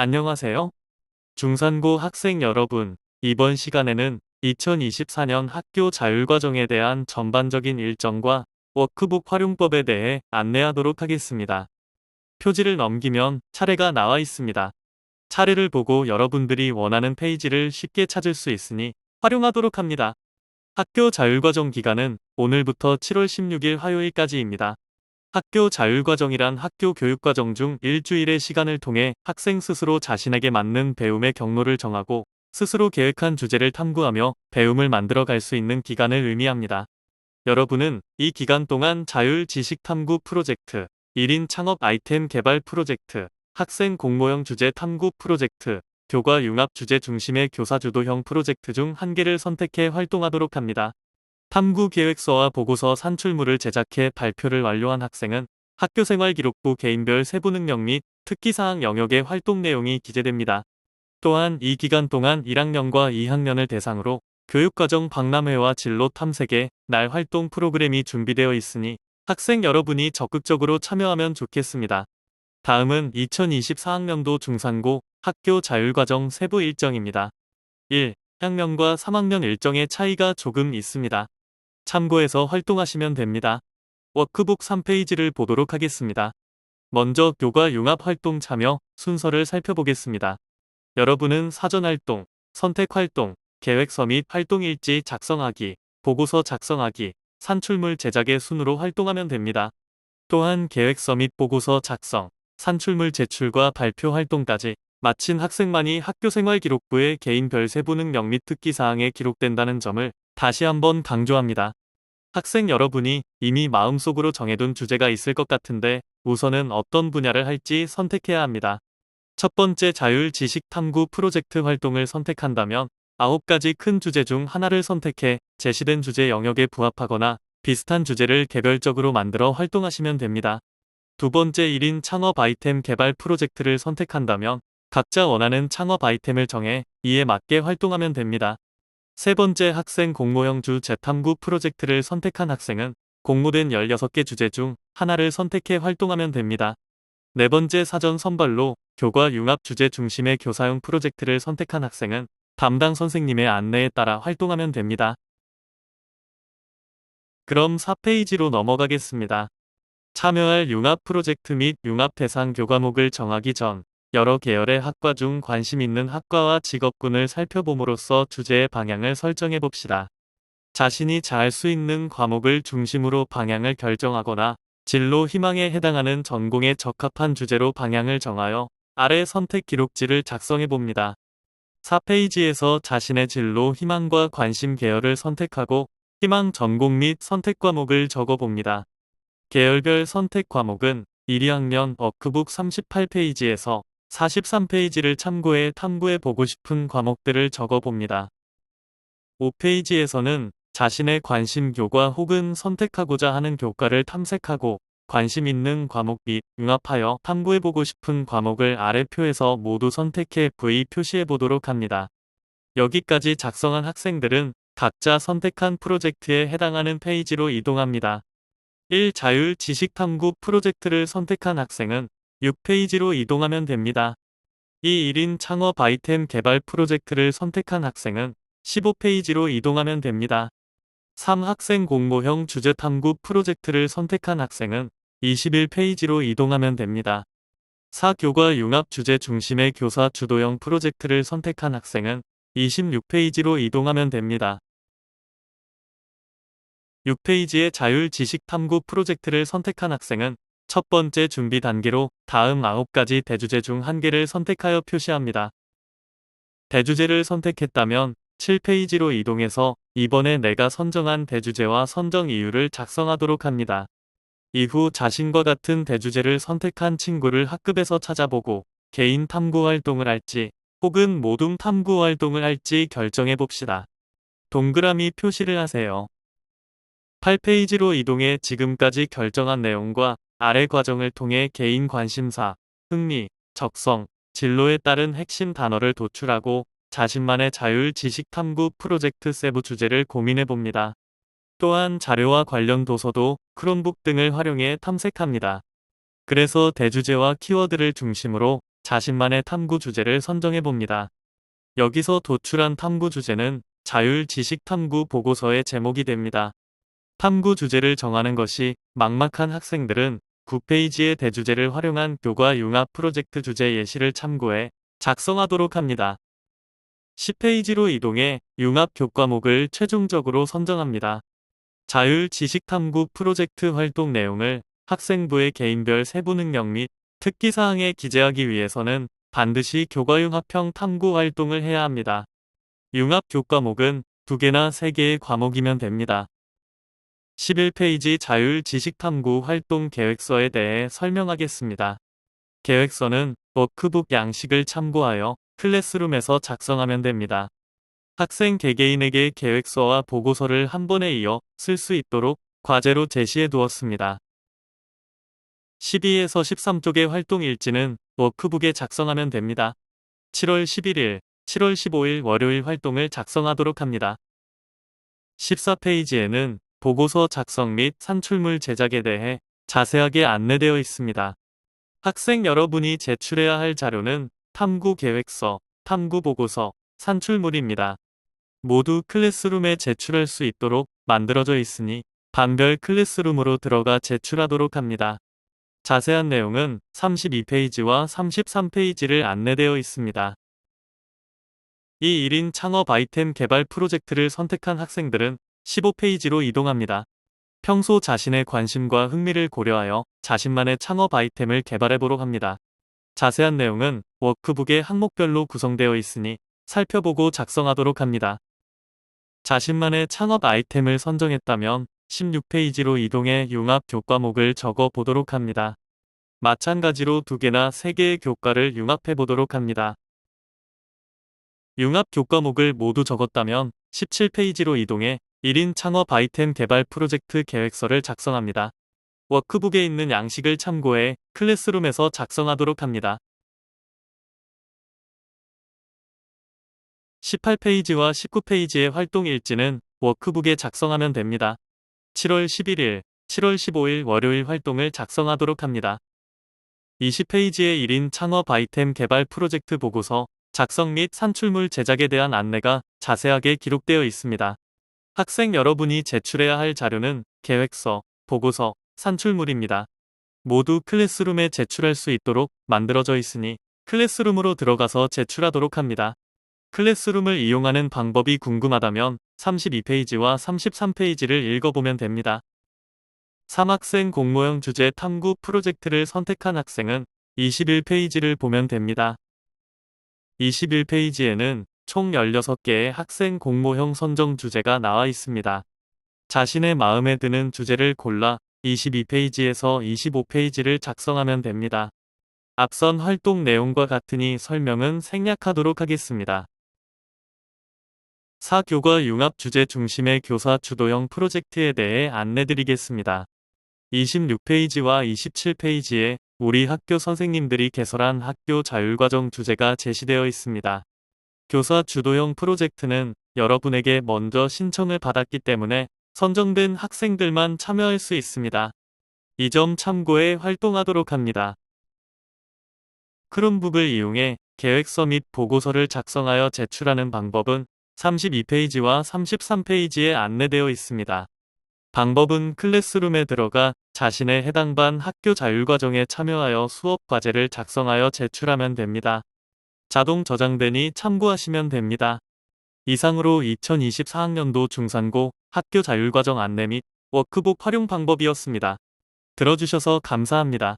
안녕하세요. 중산고 학생 여러분, 이번 시간에는 2024년 학교 자율과정에 대한 전반적인 일정과 워크북 활용법에 대해 안내하도록 하겠습니다. 표지를 넘기면 차례가 나와 있습니다. 차례를 보고 여러분들이 원하는 페이지를 쉽게 찾을 수 있으니 활용하도록 합니다. 학교 자율과정 기간은 오늘부터 7월 16일 화요일까지입니다. 학교 자율과정이란 학교 교육과정 중 일주일의 시간을 통해 학생 스스로 자신에게 맞는 배움의 경로를 정하고 스스로 계획한 주제를 탐구하며 배움을 만들어 갈 수 있는 기간을 의미합니다. 여러분은 이 기간 동안 자율 지식 탐구 프로젝트, 1인 창업 아이템 개발 프로젝트, 학생 공모형 주제 탐구 프로젝트, 교과 융합 주제 중심의 교사 주도형 프로젝트 중 한 개를 선택해 활동하도록 합니다. 탐구 계획서와 보고서 산출물을 제작해 발표를 완료한 학생은 학교생활기록부 개인별 세부 능력 및 특기사항 영역의 활동 내용이 기재됩니다. 또한 이 기간 동안 1학년과 2학년을 대상으로 교육과정 박람회와 진로 탐색의 날 활동 프로그램이 준비되어 있으니 학생 여러분이 적극적으로 참여하면 좋겠습니다. 다음은 2024학년도 중산고 학교 자율과정 세부 일정입니다. 1. 학년과 3학년 일정의 차이가 조금 있습니다. 참고해서 활동하시면 됩니다. 워크북 3페이지를 보도록 하겠습니다. 먼저 교과 융합 활동 참여 순서를 살펴보겠습니다. 여러분은 사전활동, 선택활동, 계획서 및 활동일지 작성하기, 보고서 작성하기, 산출물 제작의 순으로 활동하면 됩니다. 또한 계획서 및 보고서 작성, 산출물 제출과 발표 활동까지 마친 학생만이 학교생활기록부의 개인별 세부 능력 및 특기사항에 기록된다는 점을 다시 한번 강조합니다. 학생 여러분이 이미 마음속으로 정해둔 주제가 있을 것 같은데 우선은 어떤 분야를 할지 선택해야 합니다. 첫 번째 자율 지식 탐구 프로젝트 활동을 선택한다면 9가지 큰 주제 중 하나를 선택해 제시된 주제 영역에 부합하거나 비슷한 주제를 개별적으로 만들어 활동하시면 됩니다. 두 번째 1인 창업 아이템 개발 프로젝트를 선택한다면 각자 원하는 창업 아이템을 정해 이에 맞게 활동하면 됩니다. 세 번째 학생 공모형 주 재탐구 프로젝트를 선택한 학생은 공모된 16개 주제 중 하나를 선택해 활동하면 됩니다. 네 번째 사전 선발로 교과 융합 주제 중심의 교사용 프로젝트를 선택한 학생은 담당 선생님의 안내에 따라 활동하면 됩니다. 그럼 4페이지로 넘어가겠습니다. 참여할 융합 프로젝트 및 융합 대상 교과목을 정하기 전 여러 계열의 학과 중 관심 있는 학과와 직업군을 살펴봄으로써 주제의 방향을 설정해 봅시다. 자신이 잘 수 있는 과목을 중심으로 방향을 결정하거나 진로 희망에 해당하는 전공에 적합한 주제로 방향을 정하여 아래 선택 기록지를 작성해 봅니다. 4페이지에서 자신의 진로 희망과 관심 계열을 선택하고 희망 전공 및 선택 과목을 적어 봅니다. 계열별 선택 과목은 1, 2학년 워크북 38페이지에서 43페이지를 참고해 탐구해 보고 싶은 과목들을 적어 봅니다. 5페이지에서는 자신의 관심 교과 혹은 선택하고자 하는 교과를 탐색하고 관심 있는 과목 및 융합하여 탐구해 보고 싶은 과목을 아래 표에서 모두 선택해 V 표시해 보도록 합니다. 여기까지 작성한 학생들은 각자 선택한 프로젝트에 해당하는 페이지로 이동합니다. 1. 자율 지식 탐구 프로젝트를 선택한 학생은 6페이지로 이동하면 됩니다. 2. 1인 창업 아이템 개발 프로젝트를 선택한 학생은 15페이지로 이동하면 됩니다. 3. 학생 공모형 주제 탐구 프로젝트를 선택한 학생은 21페이지로 이동하면 됩니다. 4. 교과 융합 주제 중심의 교사 주도형 프로젝트를 선택한 학생은 26페이지로 이동하면 됩니다. 6페이지의 자율 지식 탐구 프로젝트를 선택한 학생은 첫 번째 준비 단계로 다음 9가지 대주제 중 한 개를 선택하여 표시합니다. 대주제를 선택했다면 7페이지로 이동해서 이번에 내가 선정한 대주제와 선정 이유를 작성하도록 합니다. 이후 자신과 같은 대주제를 선택한 친구를 학급에서 찾아보고 개인 탐구 활동을 할지 혹은 모둠 탐구 활동을 할지 결정해 봅시다. 동그라미 표시를 하세요. 8페이지로 이동해 지금까지 결정한 내용과 아래 과정을 통해 개인 관심사, 흥미, 적성, 진로에 따른 핵심 단어를 도출하고 자신만의 자율 지식 탐구 프로젝트 세부 주제를 고민해 봅니다. 또한 자료와 관련 도서도 크롬북 등을 활용해 탐색합니다. 그래서 대주제와 키워드를 중심으로 자신만의 탐구 주제를 선정해 봅니다. 여기서 도출한 탐구 주제는 자율 지식 탐구 보고서의 제목이 됩니다. 탐구 주제를 정하는 것이 막막한 학생들은 9페이지의 대주제를 활용한 교과 융합 프로젝트 주제 예시를 참고해 작성하도록 합니다. 10페이지로 이동해 융합 교과목을 최종적으로 선정합니다. 자율 지식 탐구 프로젝트 활동 내용을 학생부의 개인별 세부 능력 및 특기사항에 기재하기 위해서는 반드시 교과융합형 탐구 활동을 해야 합니다. 융합 교과목은 2개나 3개의 과목이면 됩니다. 11페이지 자율 지식 탐구 활동 계획서에 대해 설명하겠습니다. 계획서는 워크북 양식을 참고하여 클래스룸에서 작성하면 됩니다. 학생 개개인에게 계획서와 보고서를 한 번에 이어 쓸 수 있도록 과제로 제시해 두었습니다. 12에서 13쪽의 활동 일지는 워크북에 작성하면 됩니다. 7월 11일, 7월 15일 월요일 활동을 작성하도록 합니다. 14페이지에는 보고서 작성 및 산출물 제작에 대해 자세하게 안내되어 있습니다. 학생 여러분이 제출해야 할 자료는 탐구 계획서, 탐구 보고서, 산출물입니다. 모두 클래스룸에 제출할 수 있도록 만들어져 있으니 반별 클래스룸으로 들어가 제출하도록 합니다. 자세한 내용은 32페이지와 33페이지를 안내되어 있습니다. 이 1인 창업 아이템 개발 프로젝트를 선택한 학생들은 15페이지로 이동합니다. 평소 자신의 관심과 흥미를 고려하여 자신만의 창업 아이템을 개발해보도록 합니다. 자세한 내용은 워크북의 항목별로 구성되어 있으니 살펴보고 작성하도록 합니다. 자신만의 창업 아이템을 선정했다면 16페이지로 이동해 융합 교과목을 적어 보도록 합니다. 마찬가지로 2개나 3개의 교과를 융합해 보도록 합니다. 융합 교과목을 모두 적었다면 17페이지로 이동해 1인 창업 아이템 개발 프로젝트 계획서를 작성합니다. 워크북에 있는 양식을 참고해 클래스룸에서 작성하도록 합니다. 18페이지와 19페이지의 활동 일지는 워크북에 작성하면 됩니다. 7월 11일, 7월 15일 월요일 활동을 작성하도록 합니다. 20페이지의 1인 창업 아이템 개발 프로젝트 보고서, 작성 및 산출물 제작에 대한 안내가 자세하게 기록되어 있습니다. 학생 여러분이 제출해야 할 자료는 계획서, 보고서, 산출물입니다. 모두 클래스룸에 제출할 수 있도록 만들어져 있으니 클래스룸으로 들어가서 제출하도록 합니다. 클래스룸을 이용하는 방법이 궁금하다면 32페이지와 33페이지를 읽어보면 됩니다. 3학생 공모형 주제 탐구 프로젝트를 선택한 학생은 21페이지를 보면 됩니다. 21페이지에는 총 16개의 학생 공모형 선정 주제가 나와 있습니다. 자신의 마음에 드는 주제를 골라 22페이지에서 25페이지를 작성하면 됩니다. 앞선 활동 내용과 같으니 설명은 생략하도록 하겠습니다. 4교과 융합 주제 중심의 교사 주도형 프로젝트에 대해 안내드리겠습니다. 26페이지와 27페이지에 우리 학교 선생님들이 개설한 학교 자율과정 주제가 제시되어 있습니다. 교사 주도형 프로젝트는 여러분에게 먼저 신청을 받았기 때문에 선정된 학생들만 참여할 수 있습니다. 이 점 참고해 활동하도록 합니다. 크롬북을 이용해 계획서 및 보고서를 작성하여 제출하는 방법은 32페이지와 33페이지에 안내되어 있습니다. 방법은 클래스룸에 들어가 자신의 해당 반 학교 자율과정에 참여하여 수업 과제를 작성하여 제출하면 됩니다. 자동 저장되니 참고하시면 됩니다. 이상으로 2024학년도 중산고 학교 자율과정 안내 및 워크북 활용 방법이었습니다. 들어주셔서 감사합니다.